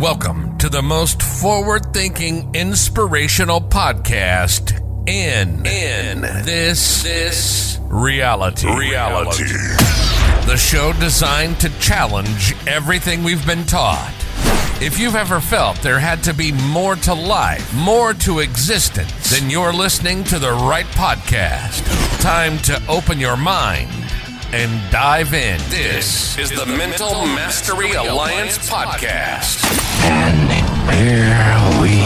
Welcome to the most forward-thinking, inspirational podcast in this reality. The show designed to challenge everything we've been taught. If you've ever felt there had to be more to life, more to existence, then you're listening to the right podcast. Time to open your mind and dive in. This is the Mental Mastery Alliance podcast. And here we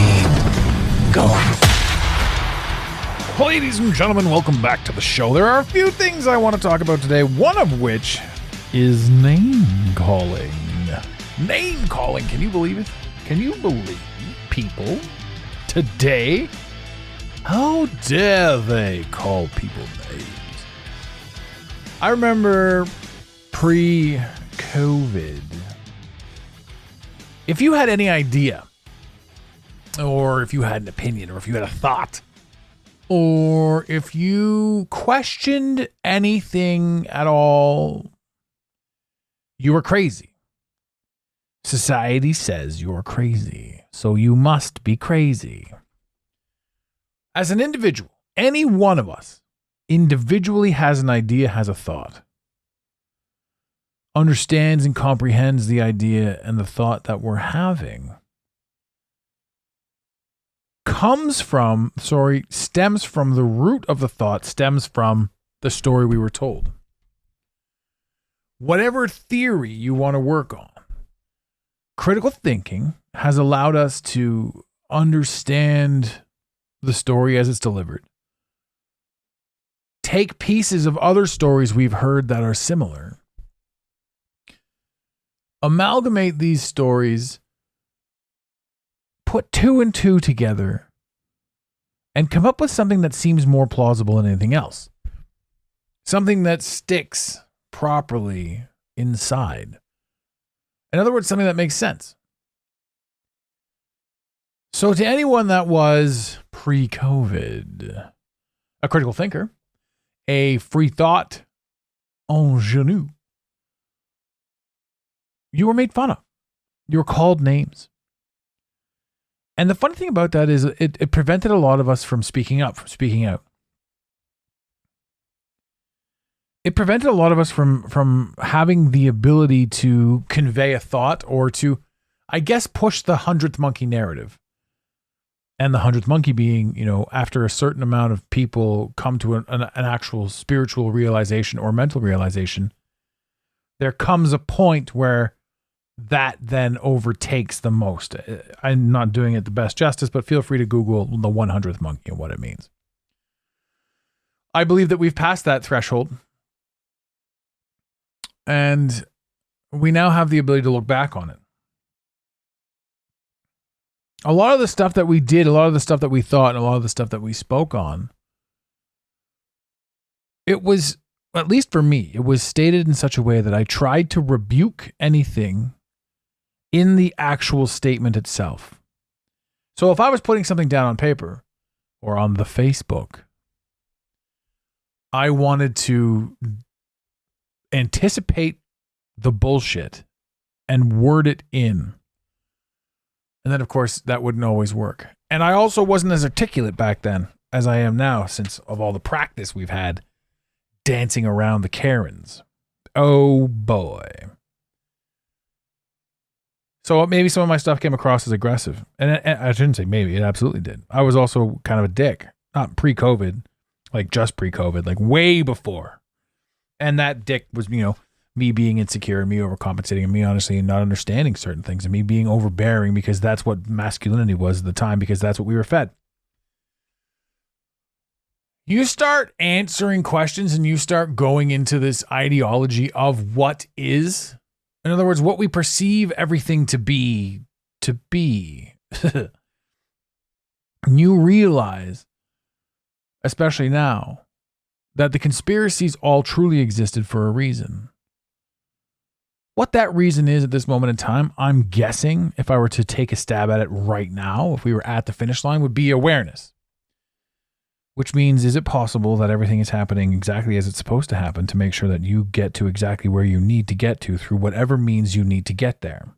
go. Ladies and gentlemen, welcome back to the show. There are a few things I want to talk about today, one of which is name calling. Name calling, can you believe it? Can you believe people today? How dare they call people names? I remember pre-COVID, if you had any idea, or if you had an opinion, or if you had a thought, or if you questioned anything at all, you were crazy. Society says you're crazy, so you must be crazy. As an individual, any one of us individually has an idea, has a thought, understands and comprehends the idea and the thought that we're having, stems from the root of the thought, stems from the story we were told. Whatever theory you want to work on, critical thinking has allowed us to understand the story as it's delivered, take pieces of other stories we've heard that are similar, amalgamate these stories, put two and two together, and come up with something that seems more plausible than anything else. Something that sticks properly inside. In other words, something that makes sense. So to anyone that was pre-COVID, a critical thinker, a free thought ingenue, you were made fun of. You were called names. And the funny thing about that is it prevented a lot of us from speaking up, from speaking out. It prevented a lot of us from having the ability to convey a thought or to, I guess, push the 100th monkey narrative. And the 100th monkey being, after a certain amount of people come to an actual spiritual realization or mental realization, there comes a point where that then overtakes the most. I'm not doing it the best justice, but feel free to Google the 100th monkey and what it means. I believe that we've passed that threshold. And we now have the ability to look back on it. A lot of the stuff that we did, a lot of the stuff that we thought, and a lot of the stuff that we spoke on, it was, at least for me, it was stated in such a way that I tried to rebuke anything in the actual statement itself. So if I was putting something down on paper or on the Facebook, I wanted to anticipate the bullshit and word it in. And then, of course, that wouldn't always work. And I also wasn't as articulate back then as I am now, since of all the practice we've had dancing around the Karens. Oh, boy. So maybe some of my stuff came across as aggressive. And I shouldn't say maybe, it absolutely did. I was also kind of a dick. Not pre-COVID, like just pre-COVID, like way before. And that dick was, me being insecure and me overcompensating and me honestly not understanding certain things and me being overbearing because that's what masculinity was at the time because that's what we were fed. You start answering questions and you start going into this ideology of what is. In other words, what we perceive everything to be. You realize, especially now, that the conspiracies all truly existed for a reason. What that reason is at this moment in time, I'm guessing, if I were to take a stab at it right now, if we were at the finish line, would be awareness. Which means, is it possible that everything is happening exactly as it's supposed to happen to make sure that you get to exactly where you need to get to through whatever means you need to get there?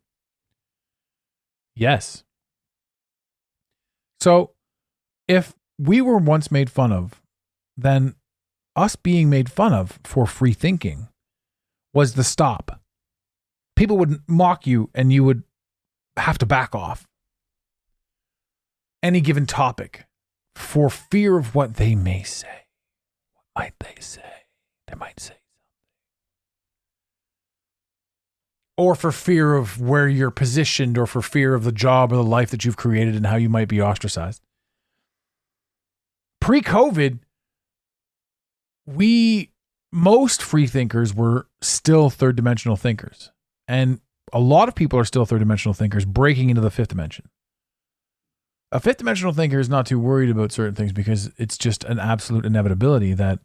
Yes. So if we were once made fun of, then us being made fun of for free thinking was the stop. People would mock you and you would have to back off any given topic for fear of what they may say. What might they say? They might say something. Or for fear of where you're positioned, or for fear of the job or the life that you've created and how you might be ostracized. Pre-COVID, most free thinkers were still third dimensional thinkers. And a lot of people are still third dimensional thinkers breaking into the fifth dimension. A fifth dimensional thinker is not too worried about certain things because it's just an absolute inevitability that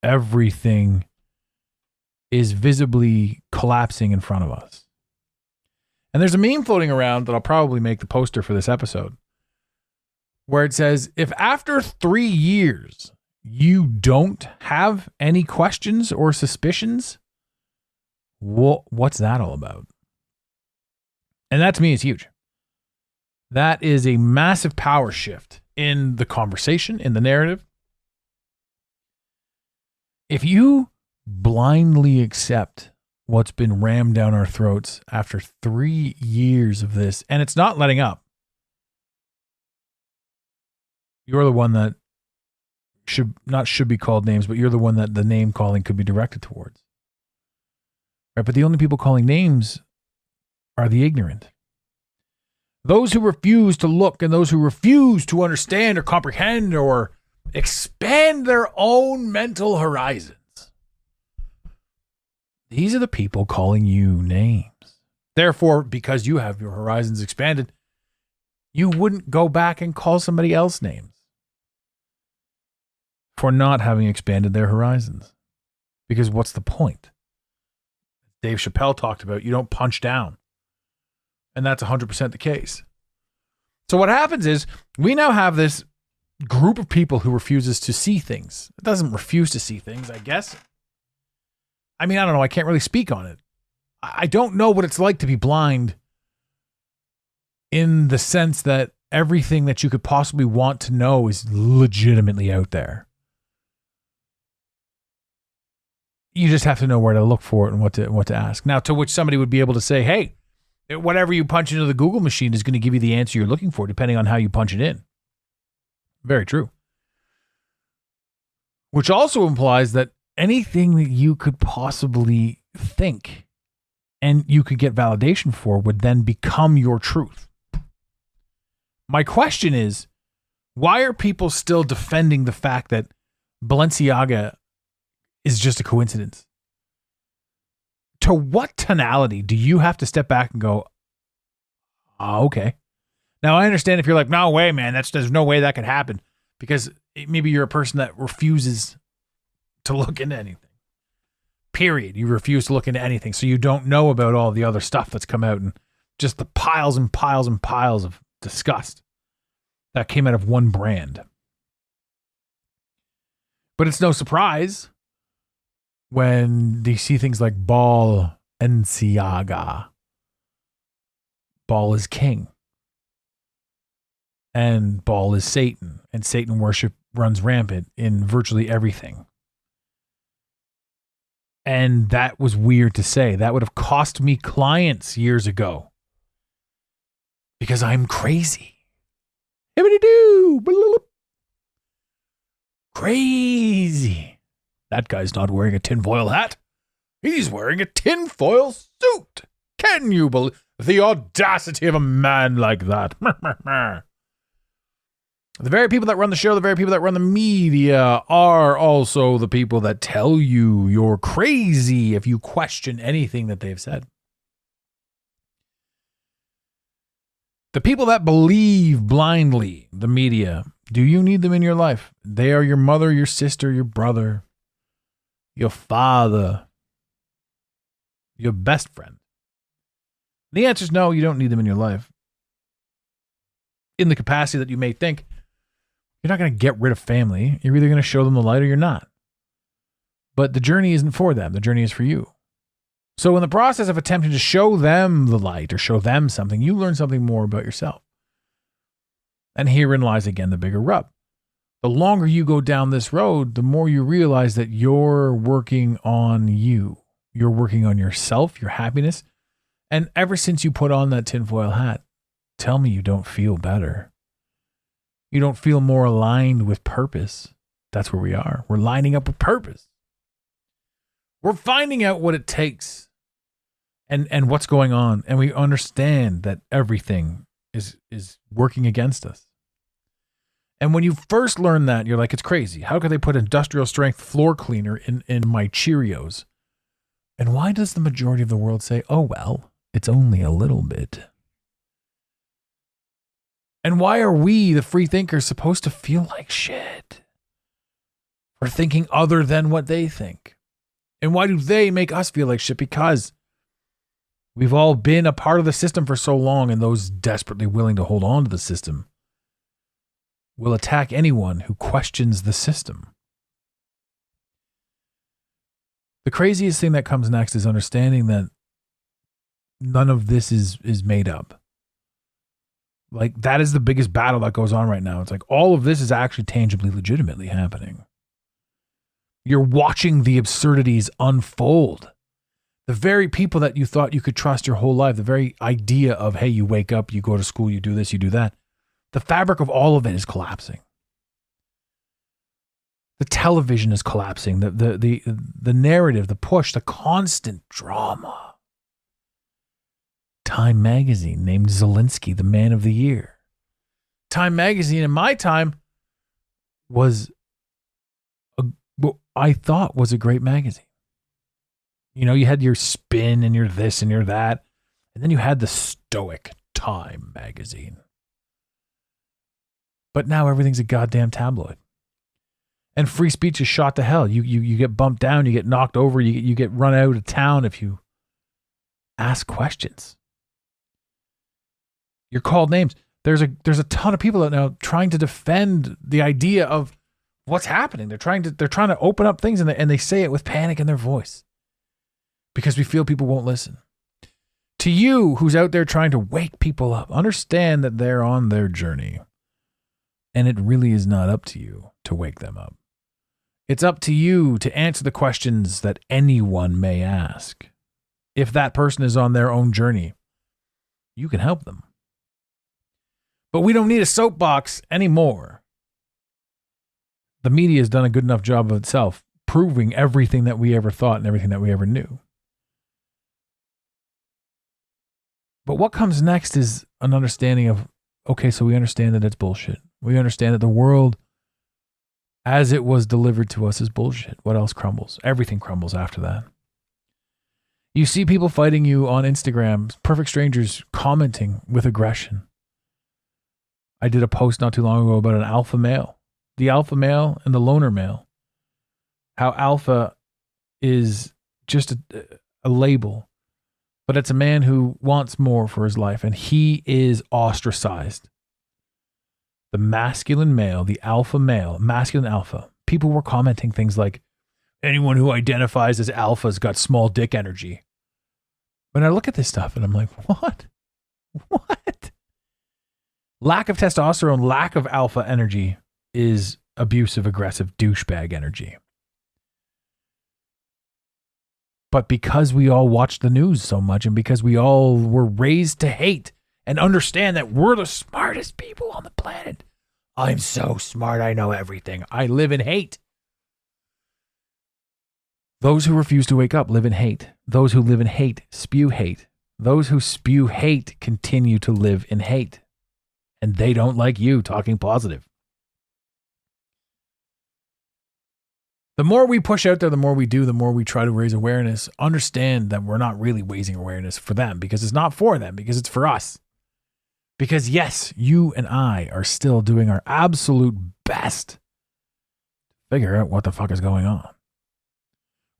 everything is visibly collapsing in front of us. And there's a meme floating around that I'll probably make the poster for this episode, where it says, if after 3 years you don't have any questions or suspicions, what's that all about? And that to me is huge. That is a massive power shift in the conversation, in the narrative. If you blindly accept what's been rammed down our throats after 3 years of this, and it's not letting up, you're the one that should be called names, but you're the one that the name calling could be directed towards. Right? But the only people calling names are the ignorant. Those who refuse to look and those who refuse to understand or comprehend or expand their own mental horizons. These are the people calling you names. Therefore, because you have your horizons expanded, you wouldn't go back and call somebody else names for not having expanded their horizons. Because what's the point? Dave Chappelle talked about, you don't punch down. And that's 100% the case. So what happens is we now have this group of people who refuses to see things. It doesn't refuse to see things, I guess. I mean, I don't know. I can't really speak on it. I don't know what it's like to be blind in the sense that everything that you could possibly want to know is legitimately out there. You just have to know where to look for it and what to ask. Now, to which somebody would be able to say, hey, whatever you punch into the Google machine is going to give you the answer you're looking for, depending on how you punch it in. Very true. Which also implies that anything that you could possibly think and you could get validation for would then become your truth. My question is, why are people still defending the fact that Balenciaga is just a coincidence? To what tonality do you have to step back and go, oh, okay. Now, I understand if you're like, no way, man, there's no way that could happen, because maybe you're a person that refuses to look into anything. Period. You refuse to look into anything, so you don't know about all the other stuff that's come out and just the piles and piles and piles of disgust that came out of one brand. But it's no surprise when they see things like Balenciaga. Baal is king. And Baal is Satan. And Satan worship runs rampant in virtually everything. And that was weird to say. That would have cost me clients years ago. Because I'm crazy. Crazy. That guy's not wearing a tinfoil hat. He's wearing a tinfoil suit. Can you believe the audacity of a man like that? The very people that run the show, the very people that run the media are also the people that tell you you're crazy if you question anything that they've said. The people that believe blindly, the media, do you need them in your life? They are your mother, your sister, your brother, your father, your best friend. The answer is no, you don't need them in your life. In the capacity that you may think, you're not going to get rid of family. You're either going to show them the light or you're not. But the journey isn't for them. The journey is for you. So in the process of attempting to show them the light or show them something, you learn something more about yourself. And herein lies again the bigger rub. The longer you go down this road, the more you realize that you're working on you. You're working on yourself, your happiness. And ever since you put on that tinfoil hat, tell me you don't feel better. You don't feel more aligned with purpose. That's where we are. We're lining up with purpose. We're finding out what it takes and what's going on. And we understand that everything is working against us. And when you first learn that, you're like, it's crazy. How could they put industrial strength floor cleaner in my Cheerios? And why does the majority of the world say, oh, well, it's only a little bit? And why are we, the free thinkers, supposed to feel like shit for thinking other than what they think? And why do they make us feel like shit? Because we've all been a part of the system for so long, and those desperately willing to hold on to the system will attack anyone who questions the system. The craziest thing that comes next is understanding that none of this is made up. Like, that is the biggest battle that goes on right now. It's like all of this is actually tangibly, legitimately happening. You're watching the absurdities unfold. The very people that you thought you could trust your whole life, the very idea of, hey, you wake up, you go to school, you do this, you do that. The fabric of all of it is collapsing. The television is collapsing. The narrative, the push, the constant drama. Time magazine named Zelensky the man of the year. Time magazine in my time was what I thought was a great magazine. You know, you had your Spin and your this and your that. And then you had the stoic Time magazine. But now everything's a goddamn tabloid. And free speech is shot to hell. You get bumped down, you get knocked over, you get run out of town if you ask questions. You're called names. There's a ton of people out now trying to defend the idea of what's happening. They're trying to open up things, and they say it with panic in their voice because we feel people won't listen. To you, who's out there trying to wake people up, understand that they're on their journey, and it really is not up to you to wake them up. It's up to you to answer the questions that anyone may ask. If that person is on their own journey, you can help them. But we don't need a soapbox anymore. The media has done a good enough job of itself, proving everything that we ever thought and everything that we ever knew. But what comes next is an understanding of, okay, so we understand that it's bullshit. We understand that the world as it was delivered to us is bullshit. What else crumbles? Everything crumbles after that. You see people fighting you on Instagram, perfect strangers commenting with aggression. I did a post not too long ago about an alpha male. The alpha male and the loner male. How alpha is just a label, but it's a man who wants more for his life, and he is ostracized. The masculine male, the alpha male, masculine alpha. People were commenting things like, anyone who identifies as alpha's got small dick energy. But I look at this stuff and I'm like, what? What? Lack of testosterone, lack of alpha energy is abusive, aggressive, douchebag energy. But because we all watch the news so much, and because we all were raised to hate and understand that we're the smartest people on the planet. I'm so smart, I know everything. I live in hate. Those who refuse to wake up live in hate. Those who live in hate spew hate. Those who spew hate continue to live in hate. And they don't like you talking positive. The more we push out there, the more we do, the more we try to raise awareness. Understand that we're not really raising awareness for them, because it's not for them, because it's for us. Because yes, you and I are still doing our absolute best to figure out what the fuck is going on.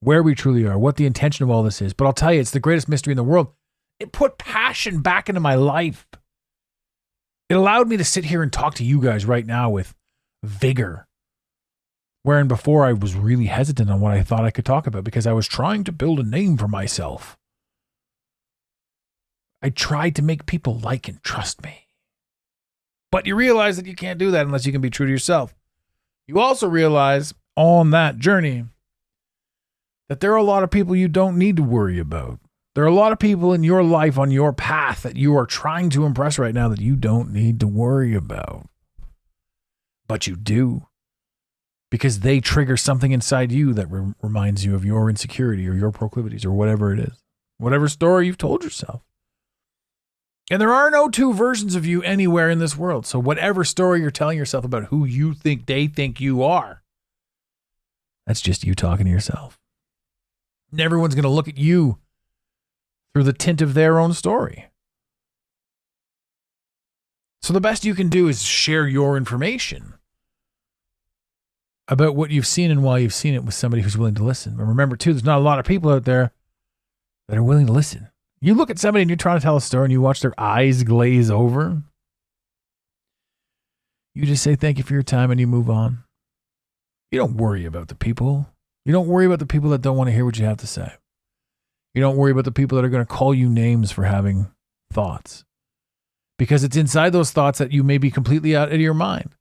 Where we truly are, what the intention of all this is. But I'll tell you, it's the greatest mystery in the world. It put passion back into my life. It allowed me to sit here and talk to you guys right now with vigor. Wherein before I was really hesitant on what I thought I could talk about because I was trying to build a name for myself. I tried to make people like and trust me. But you realize that you can't do that unless you can be true to yourself. You also realize on that journey that there are a lot of people you don't need to worry about. There are a lot of people in your life on your path that you are trying to impress right now that you don't need to worry about. But you do. Because they trigger something inside you that reminds you of your insecurity or your proclivities or whatever it is. Whatever story you've told yourself. And there are no two versions of you anywhere in this world. So whatever story you're telling yourself about who you think they think you are, that's just you talking to yourself. And everyone's going to look at you through the tint of their own story. So the best you can do is share your information about what you've seen and why you've seen it with somebody who's willing to listen. But remember, too, there's not a lot of people out there that are willing to listen. You look at somebody and you're trying to tell a story and you watch their eyes glaze over. You just say thank you for your time and you move on. You don't worry about the people. You don't worry about the people that don't want to hear what you have to say. You don't worry about the people that are going to call you names for having thoughts. Because it's inside those thoughts that you may be completely out of your mind.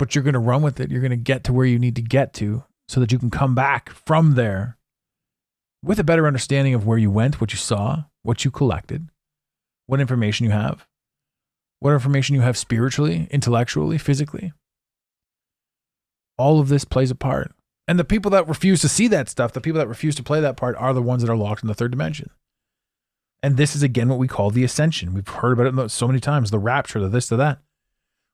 But you're going to run with it. You're going to get to where you need to get to so that you can come back from there with a better understanding of where you went, what you saw, what you collected, what information you have spiritually, intellectually, physically. All of this plays a part. And the people that refuse to see that stuff, the people that refuse to play that part are the ones that are locked in the third dimension. And this is, again, what we call the ascension. We've heard about it so many times, the rapture, the this, the that.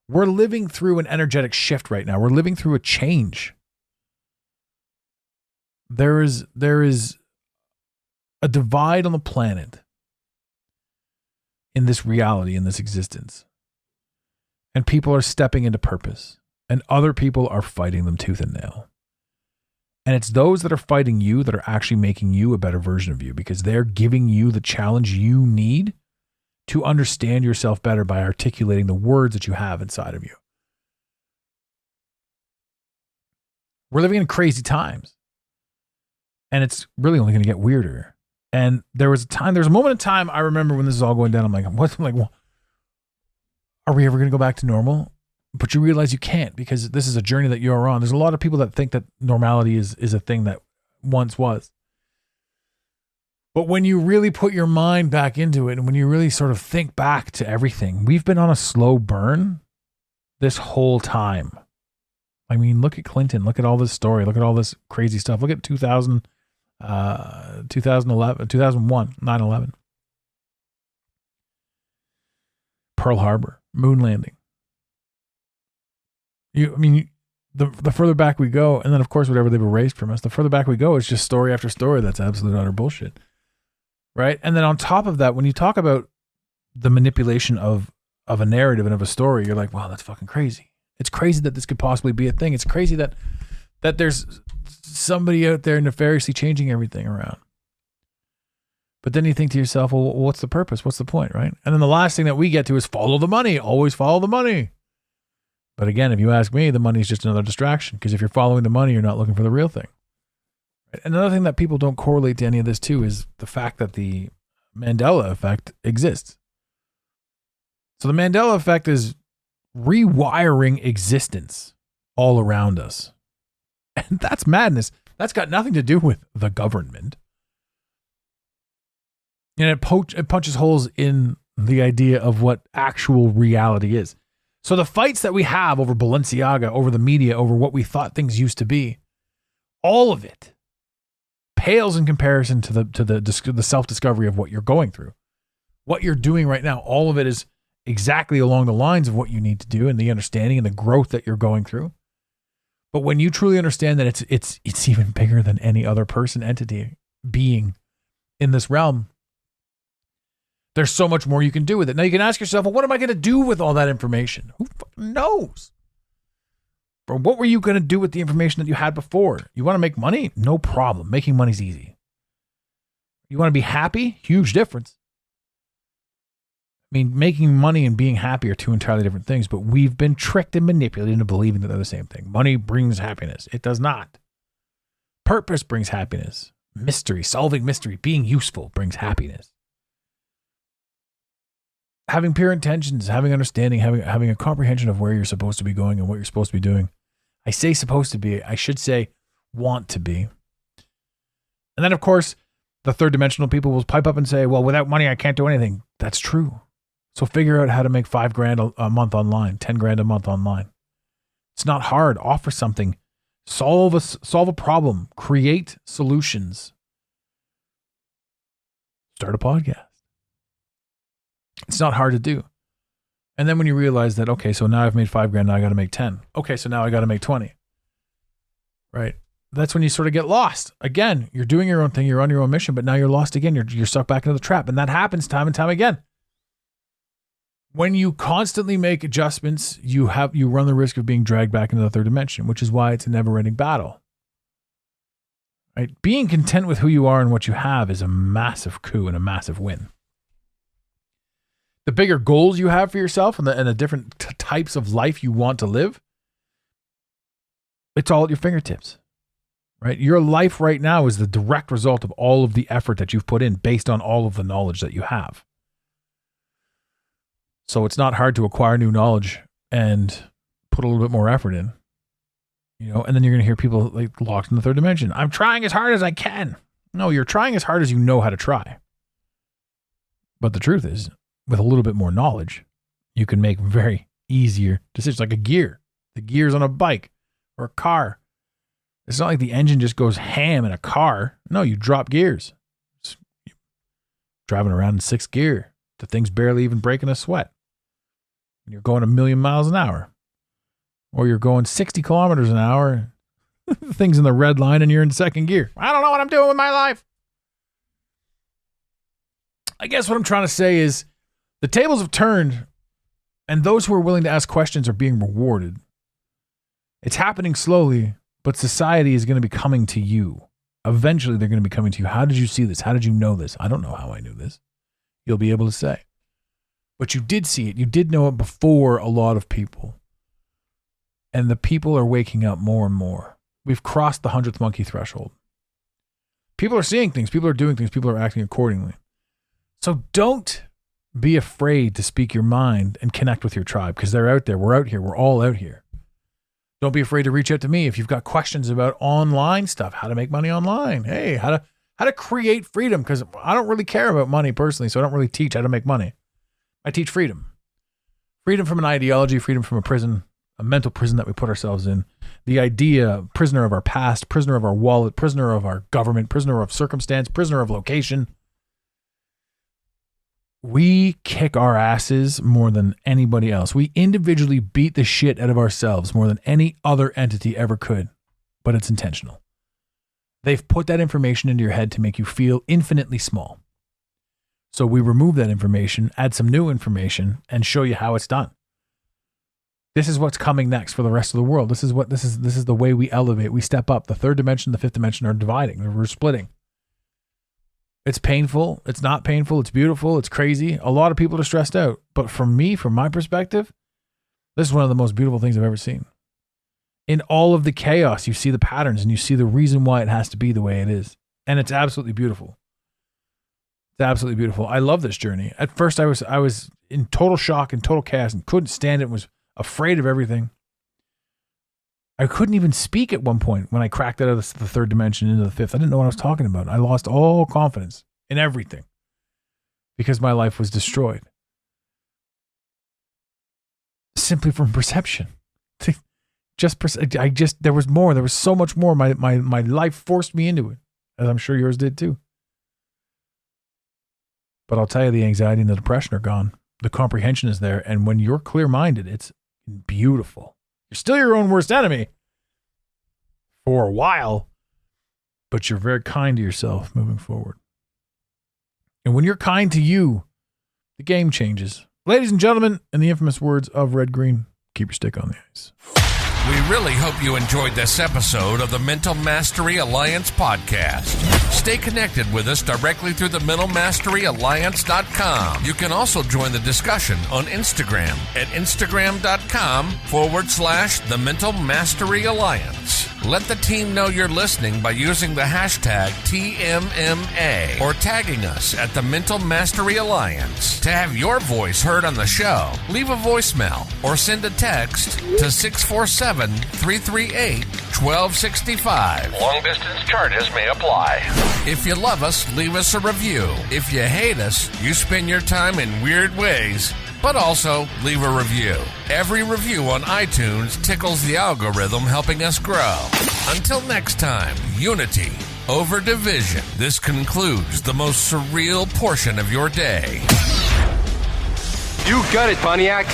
We're living through an energetic shift right now. We're living through a change. There is a divide on the planet in this reality, in this existence. And people are stepping into purpose. And other people are fighting them tooth and nail. And it's those that are fighting you that are actually making you a better version of you because they're giving you the challenge you need to understand yourself better by articulating the words that you have inside of you. We're living in crazy times. And it's really only going to get weirder. And there was a moment in time, I remember when this is all going down, I'm like, are we ever going to go back to normal? But you realize you can't because this is a journey that you're on. There's a lot of people that think that normality is a thing that once was. But when you really put your mind back into it and when you really sort of think back to everything, we've been on a slow burn this whole time. I mean, look at Clinton. Look at all this story. Look at all this crazy stuff. Look at 2011, 2001, 9/11. Pearl Harbor, moon landing. The further back we go, and then of course whatever they've erased from us, the further back we go, it's just story after story that's absolute utter bullshit. Right? And then on top of that, when you talk about the manipulation of a narrative and of a story, you're like, wow, that's fucking crazy. It's crazy that this could possibly be a thing. It's crazy that there's somebody out there nefariously changing everything around. But then you think to yourself, well, what's the purpose? What's the point, right? And then the last thing that we get to is follow the money. Always follow the money. But again, if you ask me, the money is just another distraction because if you're following the money, you're not looking for the real thing. Another thing that people don't correlate to any of this too is the fact that the Mandela effect exists. So the Mandela effect is rewiring existence all around us. And that's madness. That's got nothing to do with the government. And it punches holes in the idea of what actual reality is. So the fights that we have over Balenciaga, over the media, over what we thought things used to be, all of it pales in comparison to the self-discovery of what you're going through. What you're doing right now, all of it is exactly along the lines of what you need to do and the understanding and the growth that you're going through. But when you truly understand that it's even bigger than any other person, entity, being in this realm, there's so much more you can do with it. Now you can ask yourself, well, what am I going to do with all that information? Who fucking knows? Bro, what were you going to do with the information that you had before? You want to make money? No problem. Making money's easy. You want to be happy? Huge difference. I mean, making money and being happy are two entirely different things, but we've been tricked and manipulated into believing that they're the same thing. Money brings happiness. It does not. Purpose brings happiness. Mystery, solving mystery, being useful brings happiness. having pure intentions, having understanding, having a comprehension of where you're supposed to be going and what you're supposed to be doing. I say supposed to be, I should say want to be. And then, of course, the third dimensional people will pipe up and say, well, without money, I can't do anything. That's true. So figure out how to make $5,000 a month online, $10,000 a month online. It's not hard. Offer something. Solve a problem. Create solutions. Start a podcast. It's not hard to do. And then when you realize that, okay, so now I've made $5,000, now I got to make 10. Okay, so now I got to make 20. Right? That's when you sort of get lost. Again, you're doing your own thing, you're on your own mission, but now you're lost again. You're sucked back into the trap. And that happens time and time again. When you constantly make adjustments, you run the risk of being dragged back into the third dimension, which is why it's a never-ending battle. Right? Being content with who you are and what you have is a massive coup and a massive win. The bigger goals you have for yourself and the different types of life you want to live, it's all at your fingertips. Right? Your life right now is the direct result of all of the effort that you've put in based on all of the knowledge that you have. So it's not hard to acquire new knowledge and put a little bit more effort in, and then you're going to hear people like locked in the third dimension. I'm trying as hard as I can. No, you're trying as hard as you know how to try. But the truth is, with a little bit more knowledge, you can make very easier decisions, like the gears on a bike or a car. It's not like the engine just goes ham in a car. No, you drop gears. You're driving around in sixth gear. The thing's barely even breaking a sweat. You're going 1,000,000 miles an hour. Or you're going 60 kilometers an hour. The thing's in the red line and you're in second gear. I don't know what I'm doing with my life. I guess what I'm trying to say is the tables have turned and those who are willing to ask questions are being rewarded. It's happening slowly, but society is going to be coming to you. Eventually, they're going to be coming to you. How did you see this? How did you know this? I don't know how I knew this. You'll be able to say. But you did see it. You did know it before a lot of people. And the people are waking up more and more. We've crossed the 100th monkey threshold. People are seeing things. People are doing things. People are acting accordingly. So don't be afraid to speak your mind and connect with your tribe because they're out there. We're out here. We're all out here. Don't be afraid to reach out to me if you've got questions about online stuff, how to make money online. Hey, how to create freedom, because I don't really care about money personally, so I don't really teach how to make money. I teach freedom. Freedom from an ideology, freedom from a prison, a mental prison that we put ourselves in. The idea, prisoner of our past, prisoner of our wallet, prisoner of our government, prisoner of circumstance, prisoner of location. We kick our asses more than anybody else. We individually beat the shit out of ourselves more than any other entity ever could, but it's intentional. They've put that information into your head to make you feel infinitely small. So we remove that information, add some new information, and show you how it's done. This is what's coming next for the rest of the world. This is the way we elevate. We step up. The third dimension, the fifth dimension are dividing. We're splitting. It's painful. It's not painful. It's beautiful. It's crazy. A lot of people are stressed out. But from my perspective, this is one of the most beautiful things I've ever seen. In all of the chaos, you see the patterns and you see the reason why it has to be the way it is. And it's absolutely beautiful. It's absolutely beautiful. I love this journey. At first, I was in total shock and total chaos and couldn't stand it and was afraid of everything. I couldn't even speak at one point when I cracked out of the third dimension into the fifth. I didn't know what I was talking about. I lost all confidence in everything because my life was destroyed. Simply from perception. There was more. There was so much more. My life forced me into it, as I'm sure yours did too. But I'll tell you, the anxiety and the depression are gone. The comprehension is there. And when you're clear-minded, it's beautiful. You're still your own worst enemy for a while, but you're very kind to yourself moving forward. And when you're kind to you, the game changes. Ladies and gentlemen, in the infamous words of Red Green, keep your stick on the ice. We really hope you enjoyed this episode of the Mental Mastery Alliance podcast. Stay connected with us directly through the mentalmasteryalliance.com. You can also join the discussion on Instagram at instagram.com/the Mental Mastery Alliance. Let the team know you're listening by using the hashtag TMMA or tagging us at the Mental Mastery Alliance. To have your voice heard on the show, leave a voicemail or send a text to 647-338-1265. Long-distance charges may apply. If you love us, leave us a review. If you hate us, you spend your time in weird ways, but also leave a review. Every review on iTunes tickles the algorithm, helping us grow. Until next time, unity over division. This concludes the most surreal portion of your day. You got it, Pontiac.